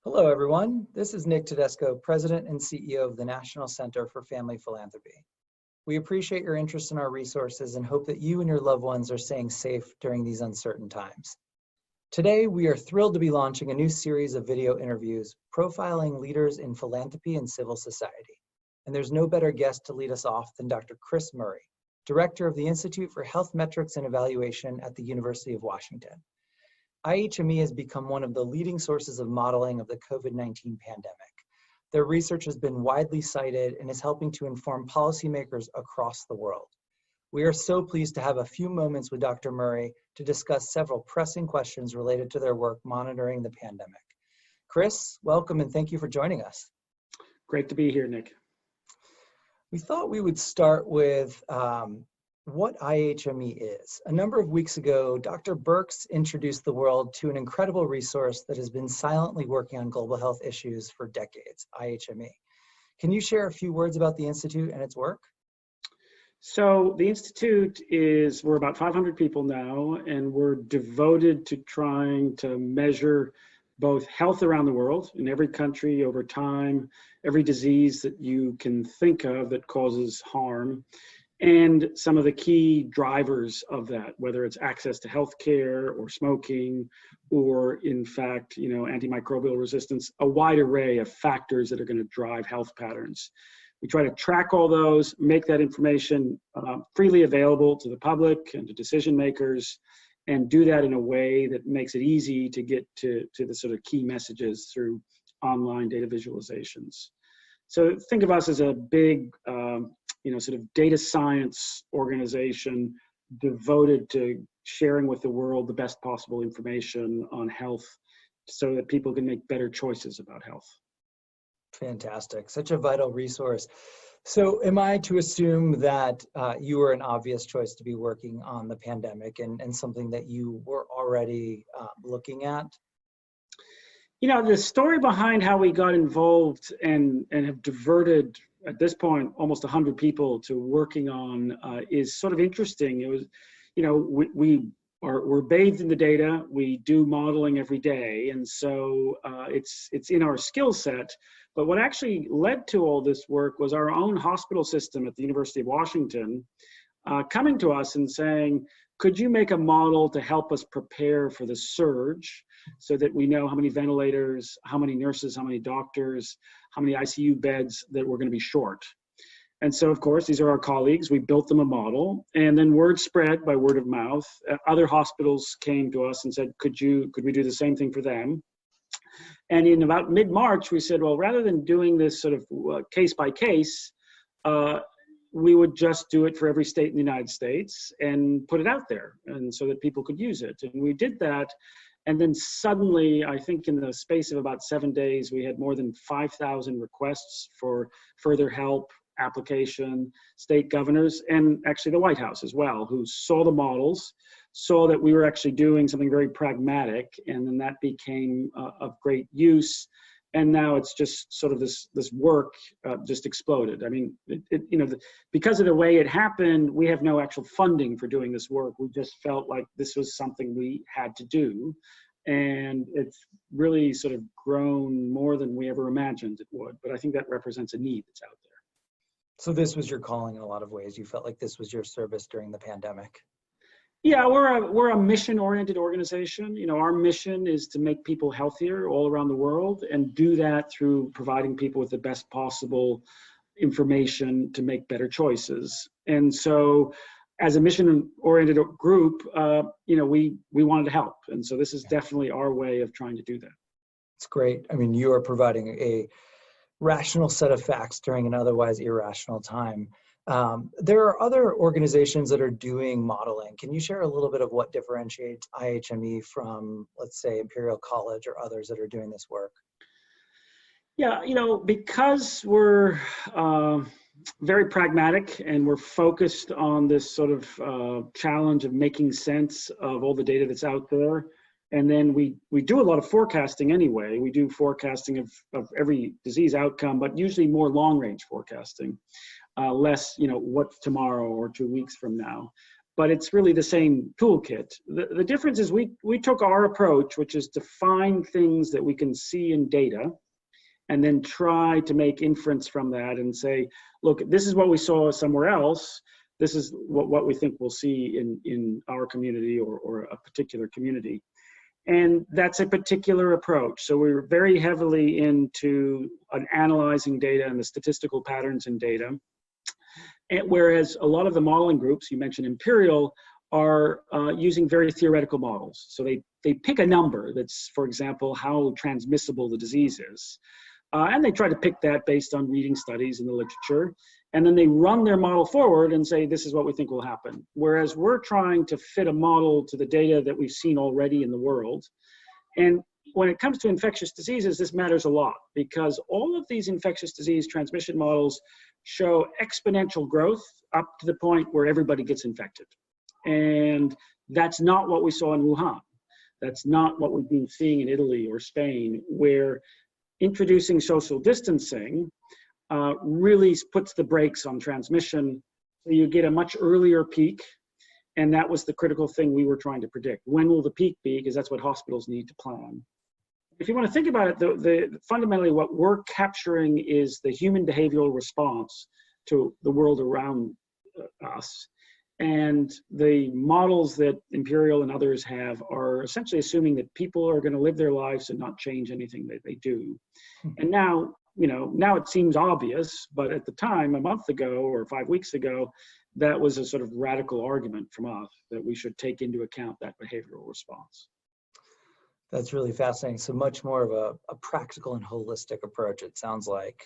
Hello, everyone. This is Nick Tedesco, President and CEO of the National Center for Family Philanthropy. We appreciate your interest in our resources and hope that you and your loved ones are staying safe during these uncertain times. Today, we are thrilled to be launching a new series of video interviews profiling leaders in philanthropy and civil society. And there's no better guest to lead us off than Dr. Chris Murray, Director of the Institute for Health Metrics and Evaluation at the University of Washington. IHME has become one of the leading sources of modeling of the COVID-19 pandemic. Their research has been widely cited and is helping to inform policymakers across the world. We are so pleased to have a few moments with Dr. Murray to discuss several pressing questions related to their work monitoring the pandemic. Chris, welcome and thank you for joining us. Great to be here, Nick. We thought we would start with what IHME is. A number of weeks ago, Dr. Birx introduced the world to an incredible resource that has been silently working on global health issues for decades, IHME. Can you share a few words about the Institute and its work? So the Institute we're about 500 people now, and we're devoted to trying to measure both health around the world, in every country over time, every disease that you can think of that causes harm, and some of the key drivers of that, whether it's access to healthcare or smoking, or in fact, antimicrobial resistance, a wide array of factors that are going to drive health patterns. We try to track all those, make that information freely available to the public and to decision makers, and do that in a way that makes it easy to get to the sort of key messages through online data visualizations. So think of us as a big, sort of data science organization devoted to sharing with the world the best possible information on health so that people can make better choices about health. Fantastic. Such a vital resource. So am I to assume that you were an obvious choice to be working on the pandemic and something that you were already looking at? The story behind how we got involved and have diverted, at this point, almost 100 people to working on is sort of interesting. It was, we're bathed in the data. We do modeling every day, and so it's in our skill set. But what actually led to all this work was our own hospital system at the University of Washington coming to us and saying, could you make a model to help us prepare for the surge so that we know how many ventilators, how many nurses, how many doctors, how many ICU beds that we're going to be short? And so, of course, these are our colleagues. We built them a model, and then word spread by word of mouth. Other hospitals came to us and said, could we do the same thing for them? And in about mid-March, we said, well, rather than doing this sort of case by case, we would just do it for every state in the United States and put it out there, and so that people could use it. And we did that. And then suddenly, I think in the space of about 7 days, we had more than 5,000 requests for further help, application, state governors, and actually the White House as well, who saw the models, saw that we were actually doing something very pragmatic, and then that became of great use. And now it's just sort of this work just exploded. I mean, because of the way it happened, we have no actual funding for doing this work. We just felt like this was something we had to do. And it's really sort of grown more than we ever imagined it would. But I think that represents a need that's out there. So this was your calling in a lot of ways. You felt like this was your service during the pandemic. Yeah, we're a mission-oriented organization. Our mission is to make people healthier all around the world, and do that through providing people with the best possible information to make better choices. And so, as a mission-oriented group, we wanted to help, and so this is definitely our way of trying to do that. It's great. I mean, you are providing a rational set of facts during an otherwise irrational time. There are other organizations that are doing modeling. Can you share a little bit of what differentiates IHME from, let's say, Imperial College or others that are doing this work? Yeah, because we're very pragmatic and we're focused on this sort of challenge of making sense of all the data that's out there. And then we do a lot of forecasting anyway. We do forecasting of every disease outcome, but usually more long-range forecasting. Less, what's tomorrow or 2 weeks from now. but it's really the same toolkit. The difference is we took our approach, which is to find things that we can see in data, and then try to make inference from that and say, look, this is what we saw somewhere else. This is what we think we'll see in our community or a particular community. And that's a particular approach. So we were very heavily into analyzing data and the statistical patterns in data. And whereas a lot of the modeling groups, you mentioned Imperial, are using very theoretical models. So they pick a number that's, for example, how transmissible the disease is. And they try to pick that based on reading studies in the literature. And then they run their model forward and say, this is what we think will happen. Whereas we're trying to fit a model to the data that we've seen already in the world. And when it comes to infectious diseases, this matters a lot because all of these infectious disease transmission models show exponential growth up to the point where everybody gets infected. And that's not what we saw in Wuhan. That's not what we've been seeing in Italy or Spain, where introducing social distancing really puts the brakes on transmission. So you get a much earlier peak, and that was the critical thing we were trying to predict. When will the peak be? Because that's what hospitals need to plan. If you want to think about it, fundamentally what we're capturing is the human behavioral response to the world around us. And the models that Imperial and others have are essentially assuming that people are going to live their lives and not change anything that they do. And now, now it seems obvious, but at the time, a month ago or 5 weeks ago, that was a sort of radical argument from us that we should take into account that behavioral response. That's really fascinating. So much more of a practical and holistic approach, it sounds like.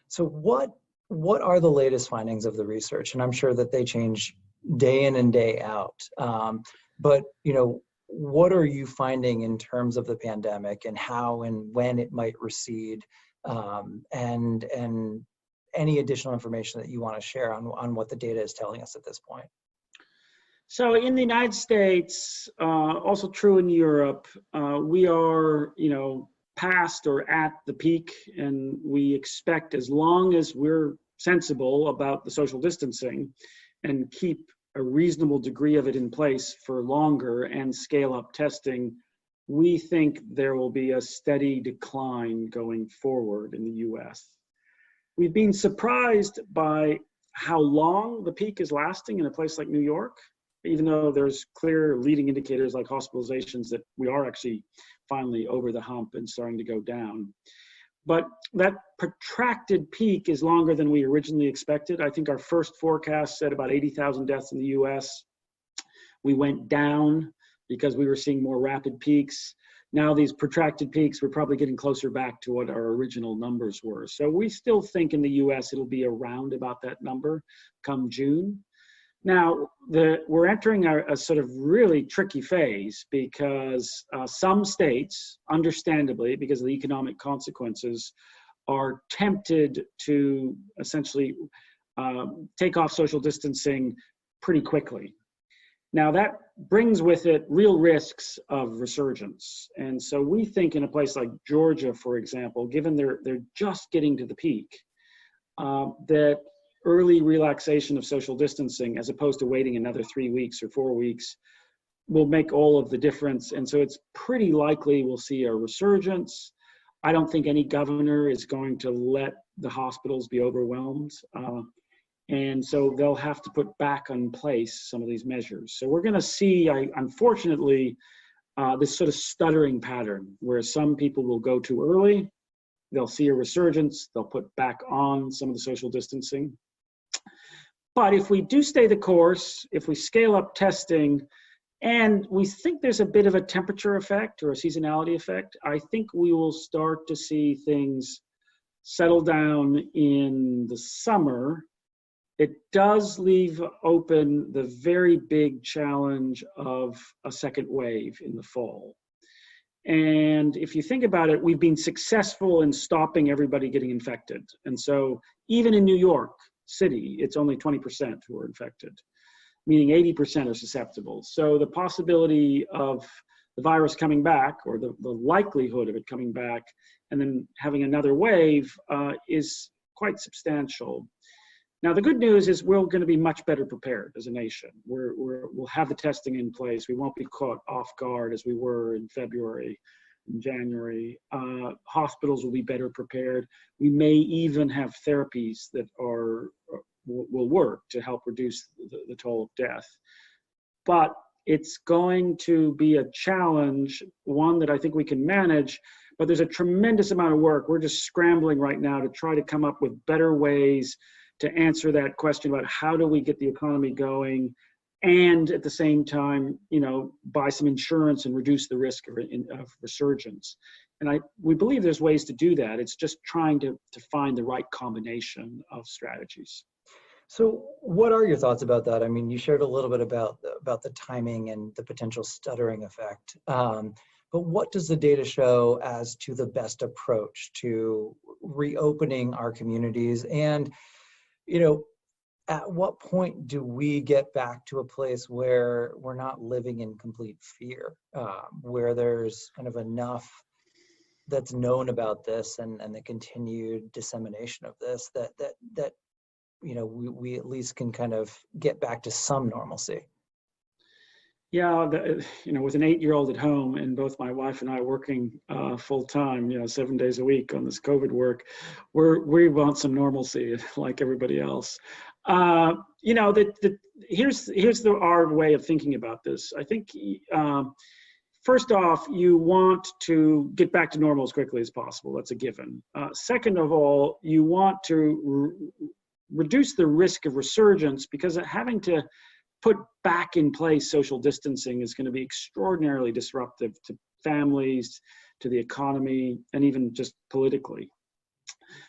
So what are the latest findings of the research? And I'm sure that they change day in and day out. But what are you finding in terms of the pandemic and how and when it might recede, and any additional information that you want to share on what the data is telling us at this point? So in the United States, also true in Europe, we are, past or at the peak, and we expect, as long as we're sensible about the social distancing and keep a reasonable degree of it in place for longer and scale up testing, we think there will be a steady decline going forward in the US. We've been surprised by how long the peak is lasting in a place like New York, even though there's clear leading indicators like hospitalizations that we are actually finally over the hump and starting to go down. But that protracted peak is longer than we originally expected. I think our first forecast said about 80,000 deaths in the US. We went down because we were seeing more rapid peaks. Now these protracted peaks, we're probably getting closer back to what our original numbers were. So we still think in the US it'll be around about that number come June. Now, we're entering a sort of really tricky phase because some states, understandably, because of the economic consequences, are tempted to essentially take off social distancing pretty quickly. Now, that brings with it real risks of resurgence. And so we think in a place like Georgia, for example, given they're just getting to the peak, that early relaxation of social distancing, as opposed to waiting another 3 weeks or 4 weeks, will make all of the difference. And so it's pretty likely we'll see a resurgence. I don't think any governor is going to let the hospitals be overwhelmed. And so they'll have to put back in place some of these measures. So we're going to see, unfortunately, this sort of stuttering pattern where some people will go too early, they'll see a resurgence, they'll put back on some of the social distancing. But if we do stay the course, if we scale up testing, and we think there's a bit of a temperature effect or a seasonality effect, I think we will start to see things settle down in the summer. It does leave open the very big challenge of a second wave in the fall. And if you think about it, we've been successful in stopping everybody getting infected. And so even in New York City, it's only 20% who are infected, meaning 80% are susceptible. So the possibility of the virus coming back, or the likelihood of it coming back and then having another wave is quite substantial. Now, the good news is we're going to be much better prepared as a nation. We'll have the testing in place. We won't be caught off guard as we were in February and January. Hospitals will be better prepared. We may even have therapies that will work to help reduce the toll of death. But it's going to be a challenge, one that I think we can manage, but there's a tremendous amount of work. We're just scrambling right now to try to come up with better ways to answer that question about how do we get the economy going and at the same time, buy some insurance and reduce the risk of resurgence. And we believe there's ways to do that. It's just trying to find the right combination of strategies. So what are your thoughts about that? I mean, you shared a little bit about the timing and the potential stuttering effect. But what does the data show as to the best approach to reopening our communities? And, at what point do we get back to a place where we're not living in complete fear, where there's kind of enough that's known about this and the continued dissemination of this that we at least can kind of get back to some normalcy? Yeah, with an 8-year-old at home and both my wife and I working full time, 7 days a week on this COVID work, we want some normalcy like everybody else. Here's our way of thinking about this. I think first off, you want to get back to normal as quickly as possible. That's a given. Second of all, you want to reduce the risk of resurgence, because having to put back in place social distancing is going to be extraordinarily disruptive to families, to the economy, and even just politically.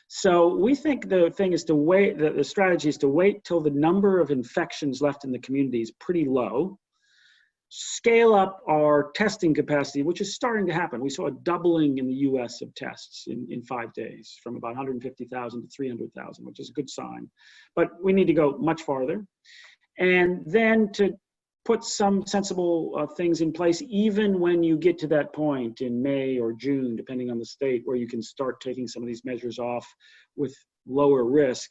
So we think the thing is to wait, the strategy is to wait till the number of infections left in the community is pretty low, scale up our testing capacity, which is starting to happen. We saw a doubling in the US of tests in 5 days, from about 150,000 to 300,000, which is a good sign. But we need to go much farther. And then to put some sensible things in place, even when you get to that point in May or June, depending on the state, where you can start taking some of these measures off with lower risk,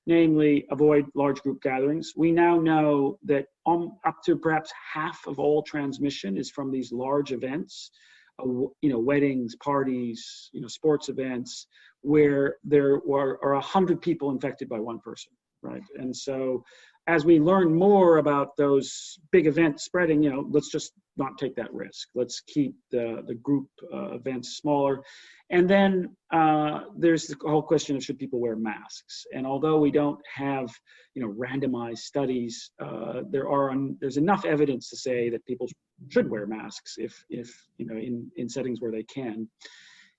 namely avoid large group gatherings. We now know that up to perhaps half of all transmission is from these large events, weddings, parties, sports events, where there are 100 people infected by one person, right? And so as we learn more about those big events spreading, let's just not take that risk. Let's keep the group events smaller. And then there's the whole question of should people wear masks? And although we don't have, randomized studies, there's enough evidence to say that people should wear masks if in settings where they can.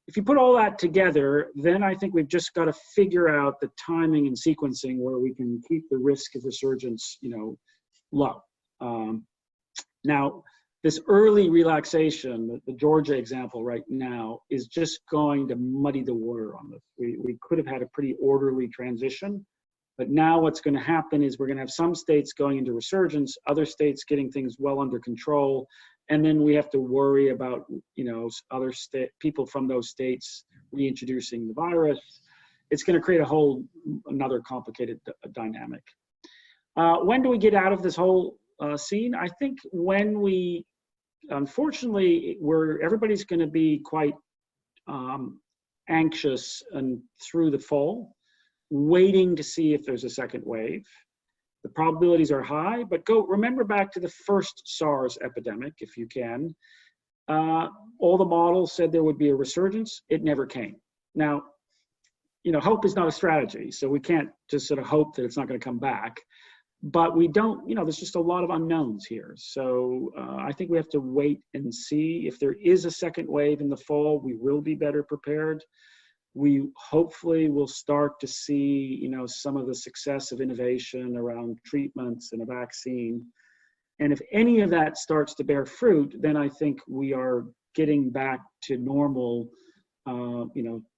If you put all that together, then I think we've just got to figure out the timing and sequencing where we can keep the risk of resurgence, low. Now, this early relaxation, the Georgia example right now, is just going to muddy the water on this. We could have had a pretty orderly transition, but now what's going to happen is we're going to have some states going into resurgence, other states getting things well under control, and then we have to worry about, other people from those states reintroducing the virus. It's going to create another complicated dynamic. When do we get out of this whole scene? I think when unfortunately, everybody's going to be quite anxious and through the fall, waiting to see if there's a second wave. The probabilities are high, but remember back to the first SARS epidemic, if you can. All the models said there would be a resurgence. It never came. Now, hope is not a strategy, so we can't just sort of hope that it's not going to come back. But we don't, there's just a lot of unknowns here. So I think we have to wait and see. If there is a second wave in the fall, we will be better prepared. We hopefully will start to see, some of the success of innovation around treatments and a vaccine. And if any of that starts to bear fruit, then I think we are getting back to normal,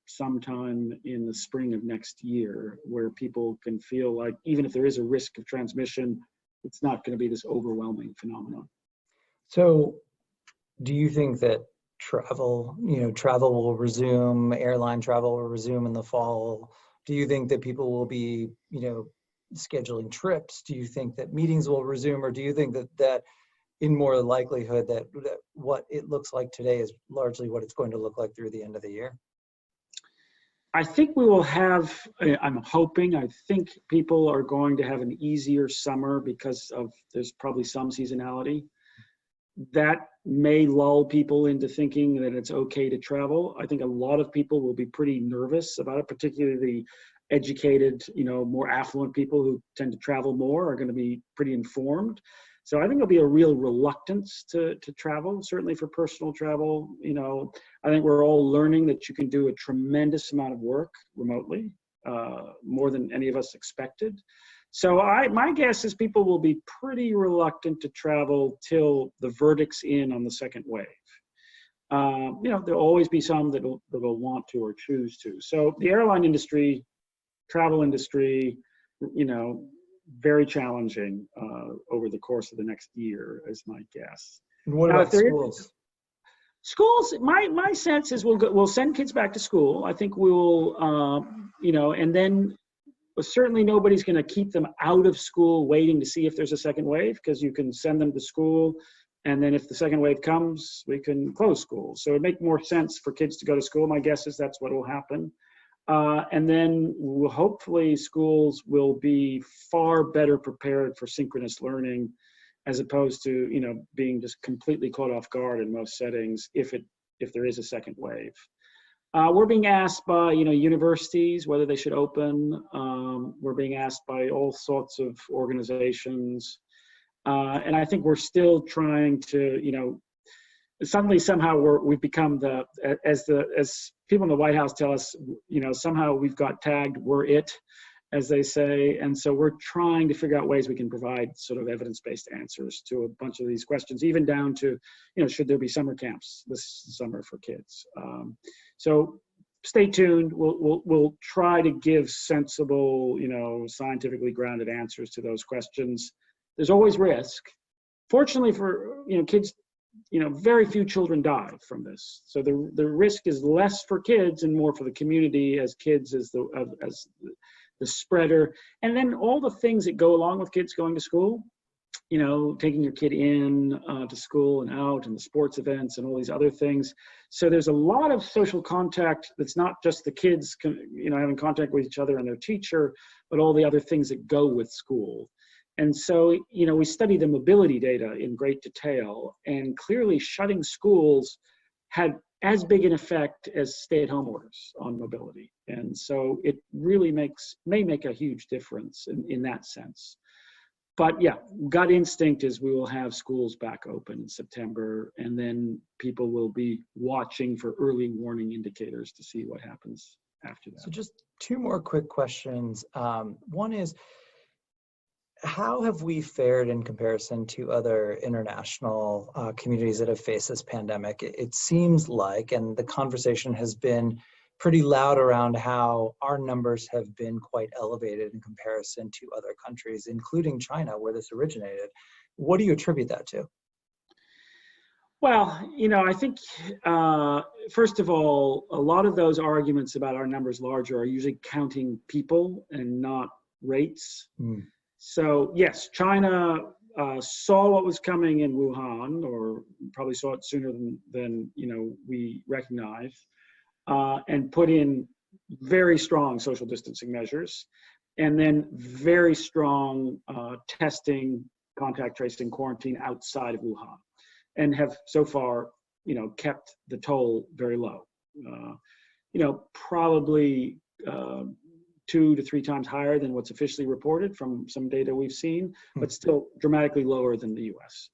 sometime in the spring of next year, where people can feel like even if there is a risk of transmission, it's not going to be this overwhelming phenomenon. So do you think that travel will resume, airline travel will resume in the fall? Do you think that people will be, scheduling trips? Do you think that meetings will resume, or do you think that in more likelihood that what it looks like today is largely what it's going to look like through the end of the year? I think we will have, I'm hoping, I think people are going to have an easier summer because of, there's probably some seasonality. That may lull people into thinking that it's okay to travel. I think a lot of people will be pretty nervous about it, particularly the educated, more affluent people who tend to travel more are going to be pretty informed. So I think there'll be a real reluctance to travel, certainly for personal travel. I think we're all learning that you can do a tremendous amount of work remotely, more than any of us expected. So my guess is people will be pretty reluctant to travel till the verdict's in on the second wave. There'll always be some that will want to or choose to. So the airline industry, travel industry, very challenging over the course of the next year, is my guess. And what about schools? Schools, my sense is we'll send kids back to school. I think we'll, and then certainly nobody's going to keep them out of school waiting to see if there's a second wave, because you can send them to school, and then if the second wave comes, we can close schools. So it'd make more sense for kids to go to school. My guess is that's what will happen. And then hopefully schools will be far better prepared for synchronous learning, as opposed to being just completely caught off guard in most settings if there is a second wave. We're being asked by universities whether they should open. We're being asked by all sorts of organizations, and I think we're still trying to suddenly somehow we've become as people in the White House tell us, somehow we've got tagged, we're it, as they say. And so we're trying to figure out ways we can provide sort of evidence-based answers to a bunch of these questions, even down to, should there be summer camps this summer for kids? So stay tuned. We'll try to give sensible, scientifically grounded answers to those questions. There's always risk. Fortunately for, kids, very few children die from this. So the risk is less for kids and more for the community, as kids as the spreader. And then all the things that go along with kids going to school, taking your kid in to school and out, and the sports events and all these other things. So there's a lot of social contact that's not just the kids, having contact with each other and their teacher, but all the other things that go with school. And so, we study the mobility data in great detail, and clearly shutting schools had as big an effect as stay-at-home orders on mobility. And so it really may make a huge difference in that sense. But yeah, gut instinct is we will have schools back open in September, and then people will be watching for early warning indicators to see what happens after that. So just two more quick questions. One is, how have we fared in comparison to other international communities that have faced this pandemic? It seems like, and the conversation has been pretty loud around how our numbers have been quite elevated in comparison to other countries, including China, where this originated. What do you attribute that to? Well, I think, first of all, a lot of those arguments about our numbers larger are usually counting people and not rates. Mm. So yes, China saw what was coming in Wuhan, or probably saw it sooner than we recognized, and put in very strong social distancing measures, and then very strong testing, contact tracing, quarantine outside of Wuhan, and have so far kept the toll very low. Probably 2 to 3 times higher than what's officially reported from some data we've seen, but still dramatically lower than the US.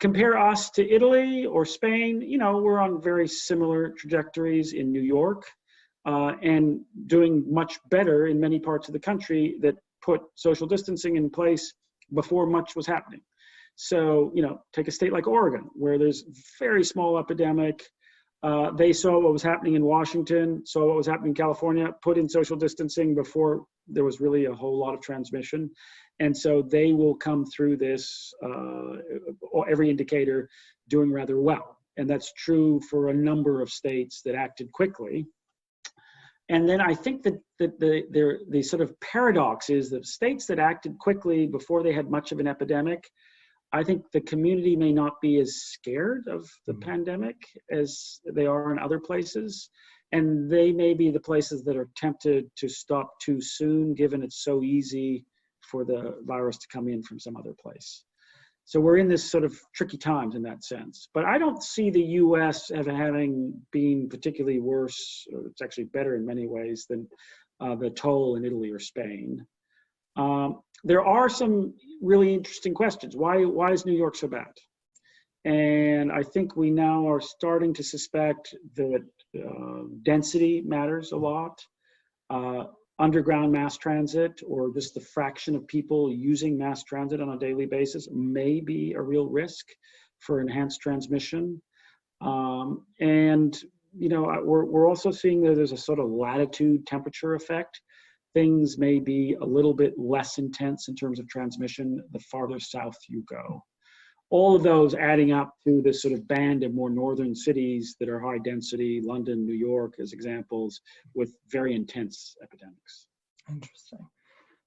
Compare us to Italy or Spain, we're on very similar trajectories in New York, and doing much better in many parts of the country that put social distancing in place before much was happening. So, take a state like Oregon, where there's very small epidemic. They saw what was happening in Washington, saw what was happening in California, put in social distancing before there was really a whole lot of transmission. And so they will come through this, every indicator, doing rather well. And that's true for a number of states that acted quickly. And then I think that the sort of paradox is that states that acted quickly before they had much of an epidemic, I think the community may not be as scared of the pandemic as they are in other places. And they may be the places that are tempted to stop too soon, given it's so easy for the virus to come in from some other place. So we're in this sort of tricky times in that sense. But I don't see the US having been particularly worse, or it's actually better in many ways than the toll in Italy or Spain. There are some really interesting questions. Why is New York so bad? And I think we now are starting to suspect that density matters a lot. Underground mass transit, or just the fraction of people using mass transit on a daily basis, may be a real risk for enhanced transmission. And we're also seeing that there's a sort of latitude temperature effect. Things may be a little bit less intense in terms of transmission the farther south you go. All of those adding up to this sort of band of more northern cities that are high density, London, New York as examples, with very intense epidemics. Interesting.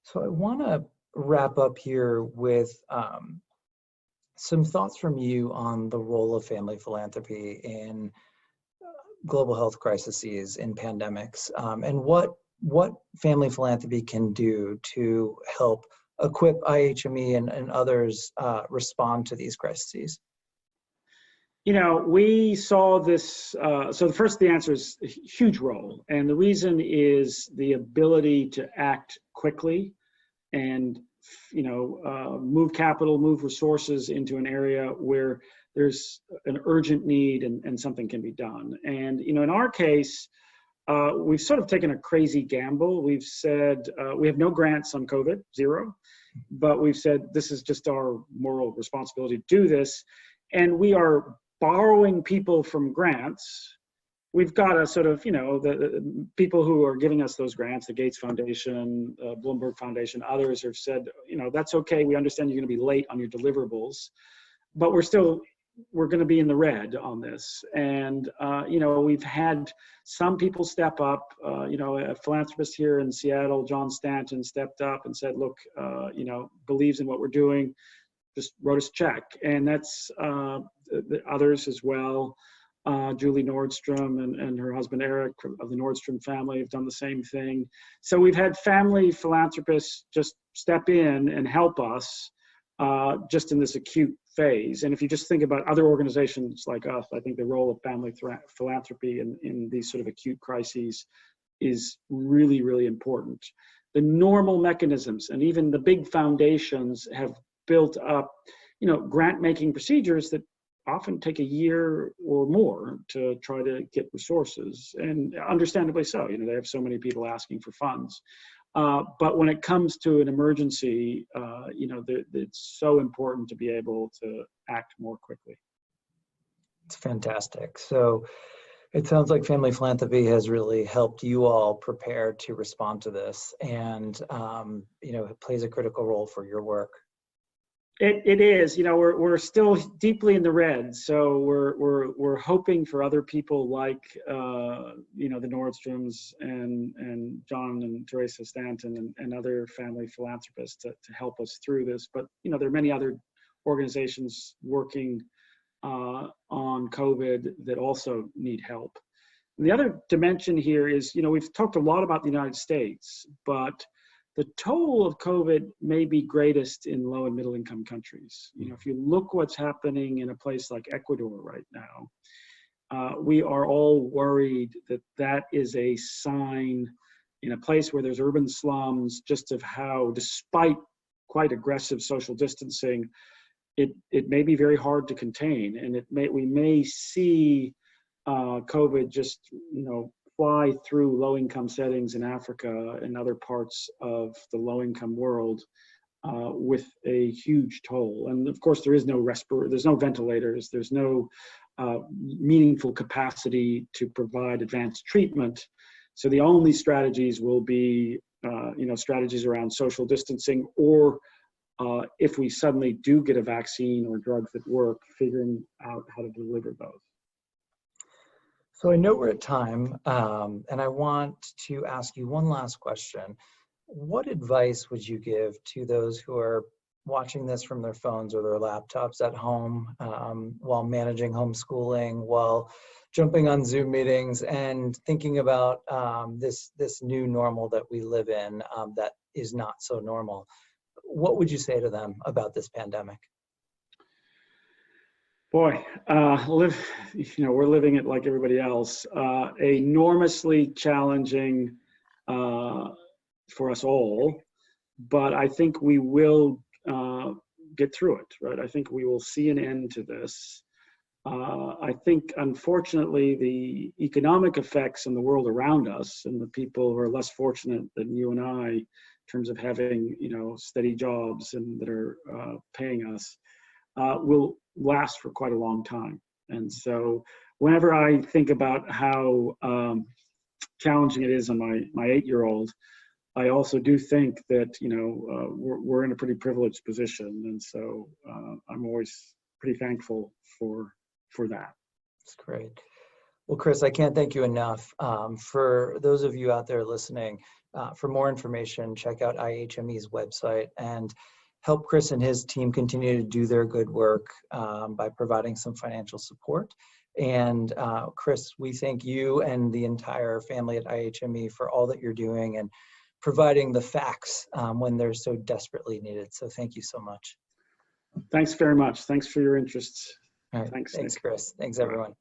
So I want to wrap up here with some thoughts from you on the role of family philanthropy in global health crises, in pandemics, and what family philanthropy can do to help equip IHME and others respond to these crises? We saw this, so the answer is a huge role. And the reason is the ability to act quickly and, move capital, move resources into an area where there's an urgent need and something can be done. And, in our case, we've sort of taken a crazy gamble. We've said we have no grants on COVID, zero, but we've said this is just our moral responsibility to do this. And we are borrowing people from grants. We've got a sort of, the people who are giving us those grants, the Gates Foundation, Bloomberg Foundation, others have said, that's okay. We understand you're going to be late on your deliverables, but we're going to be in the red on this. And, we've had some people step up, a philanthropist here in Seattle, John Stanton, stepped up and said, look, believes in what we're doing, just wrote us a check. And that's the others as well. Julie Nordstrom and her husband Eric of the Nordstrom family have done the same thing. So we've had family philanthropists just step in and help us just in this acute phase. And if you just think about other organizations like us, I think the role of family philanthropy in these sort of acute crises is really, really important. The normal mechanisms and even the big foundations have built up, grant-making procedures that often take a year or more to try to get resources, and understandably so. They have so many people asking for funds. But when it comes to an emergency, it's so important to be able to act more quickly. It's fantastic. So it sounds like family philanthropy has really helped you all prepare to respond to this, and it plays a critical role for your work. It is. We're still deeply in the red, so we're hoping for other people like the Nordstroms and John and Teresa Stanton and other family philanthropists to help us through this. But there are many other organizations working on COVID that also need help. And the other dimension here is, we've talked a lot about the United States, but the toll of COVID may be greatest in low and middle income countries. If you look what's happening in a place like Ecuador right now, we are all worried that is a sign in a place where there's urban slums, just of how, despite quite aggressive social distancing, it may be very hard to contain. And we may see COVID just, fly through low-income settings in Africa and other parts of the low-income world with a huge toll. And of course, there is no there's no ventilators, there's no meaningful capacity to provide advanced treatment. So the only strategies will be, strategies around social distancing, or if we suddenly do get a vaccine or drugs that work, figuring out how to deliver those. So I know we're at time, and I want to ask you one last question. What advice would you give to those who are watching this from their phones or their laptops at home while managing homeschooling, while jumping on Zoom meetings and thinking about this new normal that we live in that is not so normal? What would you say to them about this pandemic? Boy, we're living it like everybody else. Enormously challenging for us all, but I think we will get through it, right? I think we will see an end to this. I think, unfortunately, the economic effects in the world around us and the people who are less fortunate than you and I, in terms of having, steady jobs and that are paying us, will last for quite a long time. And so whenever I think about how challenging it is on my 8-year-old, I also do think that, we're in a pretty privileged position. And so I'm always pretty thankful for that. That's great. Well, Chris, I can't thank you enough. For those of you out there listening, for more information, check out IHME's website and help Chris and his team continue to do their good work by providing some financial support. And Chris, we thank you and the entire family at IHME for all that you're doing and providing the facts when they're so desperately needed. So thank you so much. Thanks very much. Thanks for your interest. All right. Thanks, Chris. Thanks, everyone.